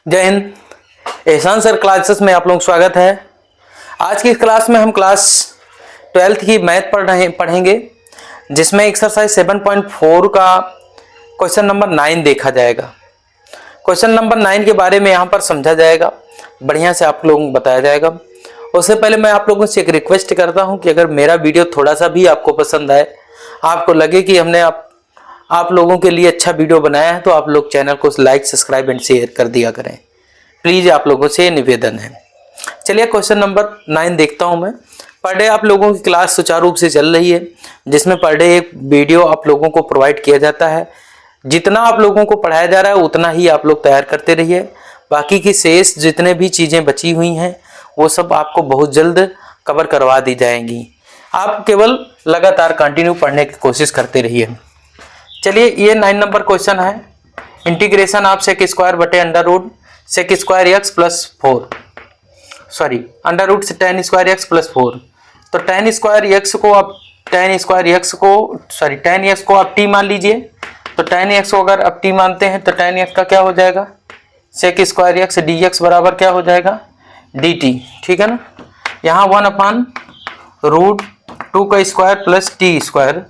जय हिंद। एहसान sir classes में आप लोगों का स्वागत है। आज की इस क्लास में हम क्लास 12th की मैथ पढ़ेंगे, जिसमें एक्सरसाइज 7.4 का क्वेश्चन नंबर 9 देखा जाएगा। क्वेश्चन नंबर 9 के बारे में यहाँ पर समझा जाएगा, बढ़िया से आप लोगों को बताया जाएगा। उससे पहले मैं आप लोगों से एक रिक्वेस्ट करता हूँ कि अगर मेरा वीडियो थोड़ा सा भी आपको पसंद आए, आपको लगे कि हमने आप लोगों के लिए अच्छा वीडियो बनाया है, तो आप लोग चैनल को लाइक, सब्सक्राइब एंड शेयर कर दिया करें, प्लीज। आप लोगों से निवेदन है। चलिए क्वेश्चन नंबर 9 देखता हूं मैं। पर डे आप लोगों की क्लास सुचारू रूप से चल रही है, जिसमें पर डे एक वीडियो आप लोगों को प्रोवाइड किया जाता है। जितना आप लोगों को पढ़ाया जा रहा है उतना ही आप लोग तैयार करते रहिए। बाकी की शेष जितने भी चीजें बची हुई हैं वो सब आपको बहुत जल्द कवर करवा दी जाएंगी। आप केवल लगातार कंटिन्यू पढ़ने की कोशिश करते रहिए। चलिए ये 9 नंबर क्वेश्चन है। इंटीग्रेशन ऑफ सेक स्क्वायर बटे under root sec square x plus 4, sorry under root से टेन स्क्वायर एक्स प्लस 4। तो टेन स्क्वायर एक्स को आप टेन एक्स को आप टी मान लीजिए। तो टेन एक्स को अगर आप टी मानते हैं तो टेन एक्स का क्या हो जाएगा, sec square x d x बराबर क्या हो जाएगा, डी टी। ठीक है ना। यहाँ 1/√2 का square plus t square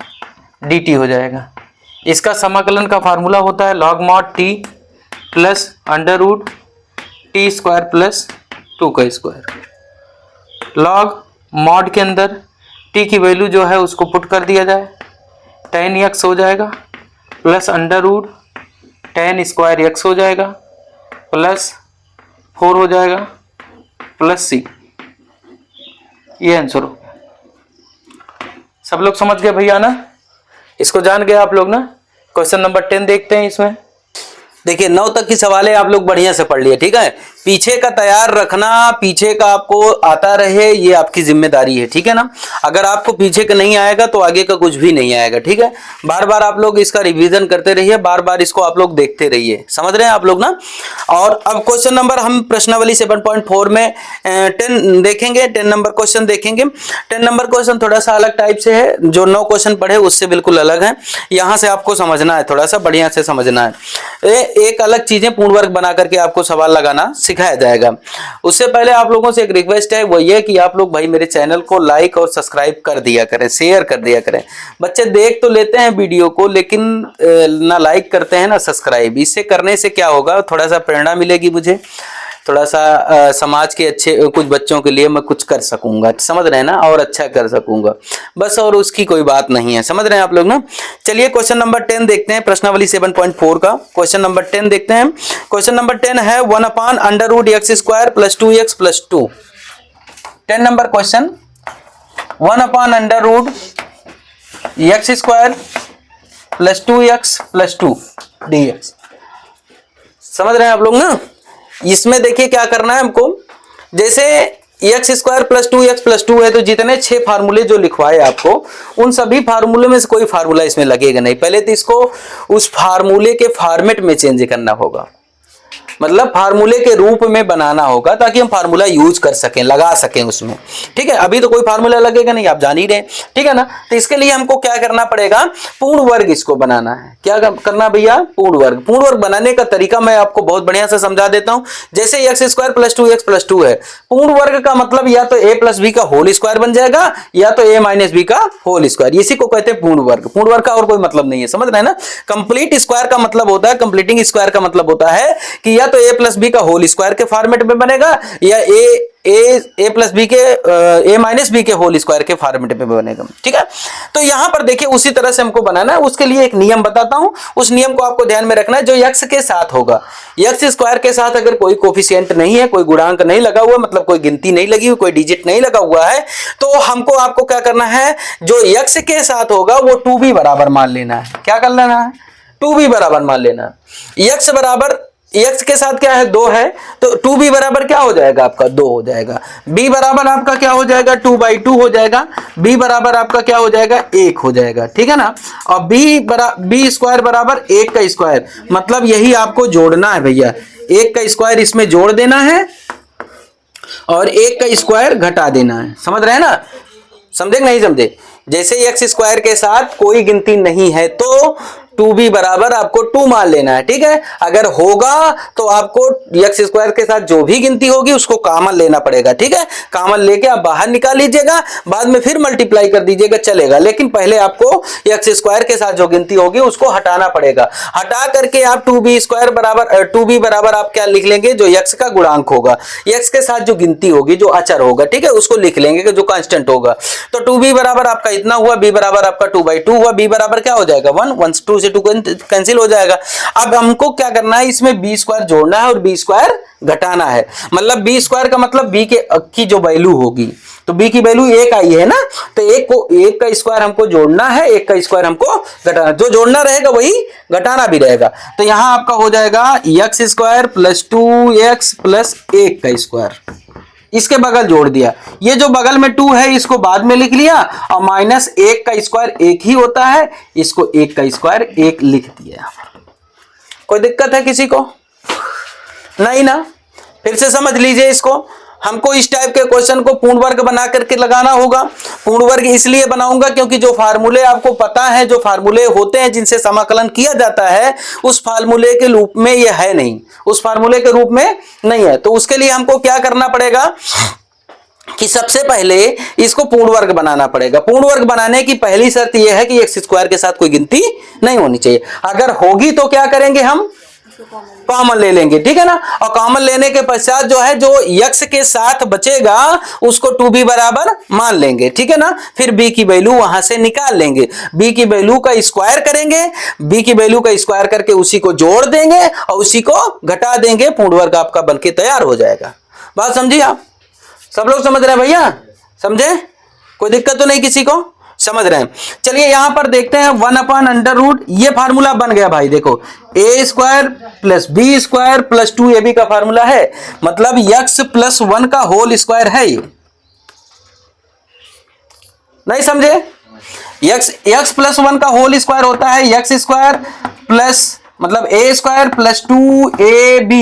d t हो जाएगा। इसका समाकलन का फार्मूला होता है log mod t plus under root t square plus 2 का स्क्वायर। लॉग मॉड के अंदर टी की वैल्यू जो है उसको पुट कर दिया जाए, टेन एक्स हो जाएगा plus under root tan square x हो जाएगा प्लस 4 हो जाएगा प्लस सी। ये आंसर हो। सब लोग समझ गए भैया ना, इसको जान गए आप लोग ना। क्वेश्चन नंबर 10 देखते हैं। इसमें देखिए 9 तक की सवाल है, आप लोग बढ़िया से पढ़ लिए। ठीक है, पीछे का तैयार रखना, पीछे का आपको आता रहे, ये आपकी जिम्मेदारी है। ठीक है ना। अगर आपको पीछे का नहीं आएगा तो आगे का कुछ भी नहीं आएगा। ठीक है, बार बार आप लोग इसका रिवीजन करते रहिए, बार बार इसको आप लोग देखते रहिए। समझ रहे हैं आप लोग ना। और अब क्वेश्चन नंबर हम प्रश्नावली 7.4 में 10 देखेंगे, 10 नंबर क्वेश्चन देखेंगे। 10 नंबर क्वेश्चन थोड़ा सा अलग टाइप से है, जो 9 क्वेश्चन पढ़े उससे बिल्कुल अलग है। यहां से आपको समझना है, थोड़ा सा बढ़िया से समझना है। एक अलग चीजें पूर्ण वर्ग बना करके आपको सवाल लगाना सिखाया जाएगा। उससे पहले आप लोगों से एक रिक्वेस्ट है, वो ये कि आप लोग भाई मेरे चैनल को लाइक और सब्सक्राइब कर दिया करें, शेयर कर दिया करें। बच्चे देख तो लेते हैं वीडियो को, लेकिन ना लाइक करते हैं ना सब्सक्राइब। इससे करने से क्या होगा, थोड़ा सा प्रेरणा मिलेगी मुझे, थोड़ा सा समाज के अच्छे कुछ बच्चों के लिए मैं कुछ कर सकूंगा, समझ रहे हैं ना, और अच्छा कर सकूंगा बस, और उसकी कोई बात नहीं है। समझ रहे हैं आप लोग ना। चलिए क्वेश्चन नंबर 10 देखते हैं, प्रश्नावली 7.4 का क्वेश्चन नंबर 10 देखते हैं। क्वेश्चन नंबर 10 है 1/√x² plus 2x plus 2। 10 number question 1/√x² plus 2x plus 2 dx। समझ रहे हैं आप लोग ना। इसमें देखिए क्या करना है हमको, जैसे x² प्लस 2x प्लस 2 है, तो जितने 6 फार्मूले जो लिखवाए आपको, उन सभी फार्मूले में से कोई फार्मूला इसमें लगेगा नहीं। पहले तो इसको उस फार्मूले के फॉर्मेट में चेंज करना होगा, मतलब फार्मूले के रूप में बनाना होगा, ताकि हम फार्मूला यूज कर सकें, लगा सकें उसमें। ठीक है, अभी तो कोई फार्मूला लगेगा नहीं, आप जान ही रहे। ठीक है ना। तो इसके लिए हमको क्या करना पड़ेगा, पूर्ण वर्ग इसको बनाना है। क्या करना भैया, पूर्ण वर्ग। पूर्ण वर्ग बनाने का तरीका मैं आपको बहुत बढ़िया से समझा देता हूं। जैसे x² प्लस 2x प्लस 2 है, पूर्ण वर्ग का मतलब या तो a प्लस बी का होल स्क्वायर बन जाएगा, या तो a माइनस बी का होल स्क्वायर। इसी को कहते हैं पूर्ण वर्ग। पूर्ण वर्ग का और कोई मतलब नहीं है, समझ रहे हैं ना। कंप्लीट स्क्वायर का मतलब होता है, कंप्लीटिंग स्क्वायर का मतलब होता है कि या तो a प्लस बी का होल स्क्वायर के फॉर्मेट में बनेगा, या a प्लस बी के a माइनस बी के होल स्क्वायर के फॉर्मेट में बनेगा। ठीक है, तो यहां पर देखिए उसी तरह से हमको बनाना है। उसके लिए एक नियम बताता हूं, उस नियम को आपको ध्यान में रखना है, जो x के साथ होगा। x² के साथ अगर कोई कोफिशिएंट नहीं है, कोई गुणांक नहीं लगा हुआ, मतलब कोई गिनती नहीं लगी हुई, कोई डिजिट नहीं लगा हुआ है, तो हमको आपको क्या करना है, जो x के साथ होगा वो 2b बराबर मान लेना है। क्या कर लेना है, 2b बराबर मान लेना है। x बराबर, x के साथ क्या है, 2 है, तो 2b बराबर क्या हो जाएगा आपका, 2 हो जाएगा। b बराबर आपका क्या हो जाएगा, 2/2 हो जाएगा। b बराबर आपका क्या हो जाएगा, 1 हो जाएगा। ठीक है ना। और b स्क्वायर बराबर 1 का स्क्वायर, मतलब यही आपको जोड़ना है भैया। 1 का स्क्वायर इसमें जोड़ देना है और 1 का स्क्वायर घटा देना है। समझ रहे हैं ना, समझे नहीं समझे। जैसे x² के साथ कोई गिनती नहीं है, तो 2b बराबर आपको 2 मान लेना है, ठीक है। अगर होगा तो आपको x स्क्वायर के साथ जो भी गिनती होगी उसको कॉमन लेना पड़ेगा, ठीक है। कॉमन लेके आप बाहर निकाल लीजिएगा, बाद में फिर मल्टीप्लाई कर दीजिएगा, चलेगा। लेकिन पहले आपको x स्क्वायर के साथ जो गिनती होगी उसको हटाना पड़ेगा। हटा करके आप 2b स्क्वायर बराबर 2b बराबर आप क्या लिख लेंगे, जो x का गुणांक होगा, x के साथ जो गिनती होगी, जो अचर होगा, ठीक है, उसको लिख लेंगे जो कांस्टेंट होगा। तो 2b बराबर आपका इतना हुआ, b बराबर आपका 2/2 हुआ, b बराबर क्या हो जाएगा 1, 1 2 से 2 कैंसिल हो जाएगा। अब हमको क्या करना है, इसमें b स्क्वायर जोड़ना है और b स्क्वायर घटाना है। मतलब b स्क्वायर का मतलब b की जो वैल्यू होगी, तो b की वैल्यू 1 आई है ना, तो 1 का स्क्वायर हमको जोड़ना है, 1 का स्क्वायर हमको घटाना। जो जोड़ना रहेगा वही घटाना भी रहेगा। तो यहां आपका हो जाएगा x square plus 2x plus 1 का स्क्वायर, इसके बगल जोड़ दिया। ये जो बगल में 2 है इसको बाद में लिख लिया, और माइनस 1 का स्क्वायर 1 ही होता है, इसको 1 का स्क्वायर 1 लिख दिया। कोई दिक्कत है किसी को? नहीं ना। फिर से समझ लीजिए इसको। हमको इस टाइप के क्वेश्चन को पूर्ण वर्ग बना करके लगाना होगा। पूर्ण वर्ग इसलिए बनाऊंगा क्योंकि जो फार्मूले आपको पता है, जो फार्मूले होते हैं जिनसे समाकलन किया जाता है, उस फार्मूले के रूप में ये है नहीं, उस फार्मूले के रूप में नहीं है। तो उसके लिए हमको क्या करना पड़ेगा कि सबसे पहले इसको पूर्ण वर्ग बनाना पड़ेगा। पूर्ण वर्ग बनाने की पहली शर्त यह है कि x स्क्वायर के साथ कोई गिनती नहीं होनी चाहिए। अगर होगी तो क्या करेंगे, हम कॉमन ले लेंगे, ठीक है ना। और कॉमन लेने के पश्चात जो है, जो x के साथ बचेगा उसको 2b बराबर मान लेंगे, ठीक है ना। फिर b की वैल्यू वहां से निकाल लेंगे, b की वैल्यू का स्क्वायर करेंगे, b की वैल्यू का स्क्वायर करके उसी को जोड़ देंगे और उसी को घटा देंगे, पूर्ण वर्ग आपका बनके तैयार हो जाएगा। बात समझिए आप? सब लोग समझ रहे हैं भैया? समझे? कोई दिक्कत तो नहीं किसी को? समझ रहे हैं? चलिए यहां पर देखते हैं 1/√, ये फार्मूला बन गया भाई। देखो a square plus b square plus 2ab का फार्मूला है, मतलब x प्लस 1 का होल स्क्वायर है ये। नहीं समझे? x प्लस 1 का होल स्क्वायर होता है x स्क्वायर प्लस, मतलब a square plus 2ab।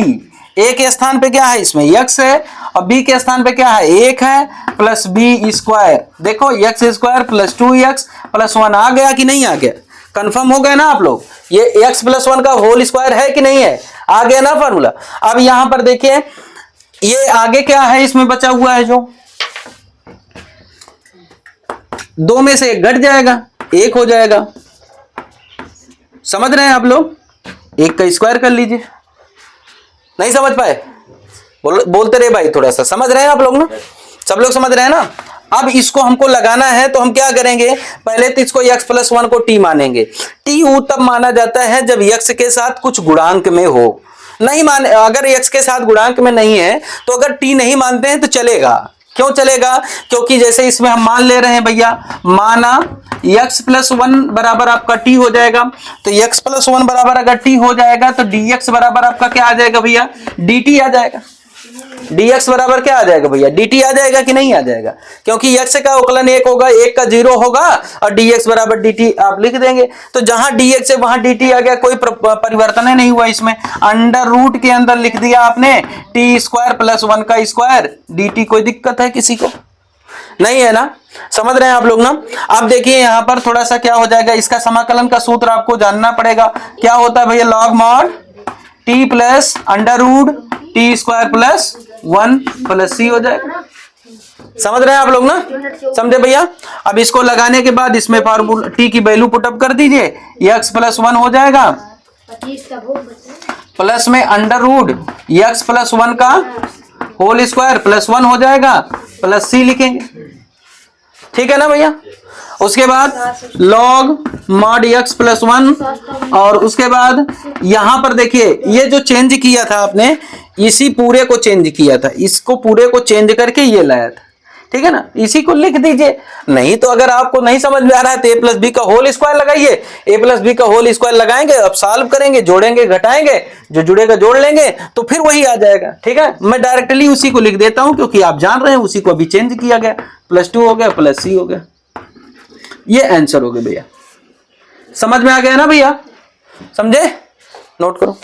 a के स्थान पे क्या है, इसमें x है, और b के स्थान पे क्या है, 1 है, प्लस b स्क्वायर। देखो x square plus 2x plus 1 आ गया कि नहीं आ गया? कंफर्म हो गया ना आप लोग? ये x प्लस 1 का होल स्क्वायर है कि नहीं है? आ गया ना फार्मूला। अब यहां पर देखिए ये आगे क्या है, इसमें बचा हुआ है जो 2 में से 1 घट जाएगा, 1 हो जाएगा। समझ रहे हैं आप लोग? 1 का स्क्वायर कर लीजिए। नहीं समझ पाए? बोलते रहे भाई, थोड़ा सा समझ रहे हैं आप लोग ना? सब लोग समझ रहे हैं ना? अब इसको हमको लगाना है तो हम क्या करेंगे, पहले तो इसको x प्लस 1 को t मानेंगे। t तब माना जाता है जब x के साथ कुछ गुणांक में हो। नहीं मान, अगर x के साथ गुणांक में नहीं है तो अगर t नहीं मानते हैं तो चलेगा। क्यों चलेगा? क्योंकि जैसे इसमें हम मान ले रहे हैं भैया, माना x प्लस 1 बराबर आपका t हो जाएगा, तो x प्लस 1 बराबर अगर t हो जाएगा तो dx बराबर आपका क्या आ जाएगा भैया, dt आ जाएगा। dx बराबर क्या आ जाएगा भैया, dt आ जाएगा कि नहीं आ जाएगा? क्योंकि x का अवकलन 1 होगा, 1 का 0 होगा, और dx बराबर dt आप लिख देंगे। तो जहां dx है वहां dt आ गया, कोई परिवर्तन नहीं हुआ इसमें। अंडर रूट के अंदर लिख दिया आपने t स्क्वायर प्लस 1 का स्क्वायर dt। कोई दिक्कत है किसी को? नहीं है ना? समझ रहे हैं आप लोग ना? अब देखिए यहां पर थोड़ा सा क्या हो जाएगा, इसका समाकलन का सूत्र आपको जानना पड़ेगा। क्या होता है भैया, log mod t plus under root t square plus 1 plus c हो जाएगा। समझ रहे हैं आप लोग ना? समझे भैया? अब इसको लगाने के बाद इसमें फार्मूला t की वैल्यू पुटअप कर दीजिए, x प्लस 1 हो जाएगा, प्लस में अंडर रूट x प्लस 1 का होल स्क्वायर प्लस 1 हो जाएगा, प्लस c लिखेंगे। ठीक है ना भैया? उसके बाद लॉग मॉड x प्लस 1, और उसके बाद यहां पर देखिए ये जो चेंज किया था आपने, इसी पूरे को चेंज किया था, इसको पूरे को चेंज करके ये लाया था। ठीक है ना? इसी को लिख दीजिए। नहीं तो अगर आपको नहीं समझ में आ रहा है तो a प्लस बी का होल स्क्वायर लगाइए। a प्लस बी का होल स्क्वायर लगाएंगे, अब सॉल्व करेंगे, जोड़ेंगे घटाएंगे, जो जुड़ेगा जोड़ लेंगे तो फिर वही आ जाएगा। ठीक है? मैं डायरेक्टली उसी को लिख देता हूं क्योंकि आप जान रहे हैं उसी को अभी चेंज किया गया, प्लस 2 हो गया प्लस c हो गया। ये आंसर हो गया भैया। समझ में आ गया ना भैया? समझे? नोट करो।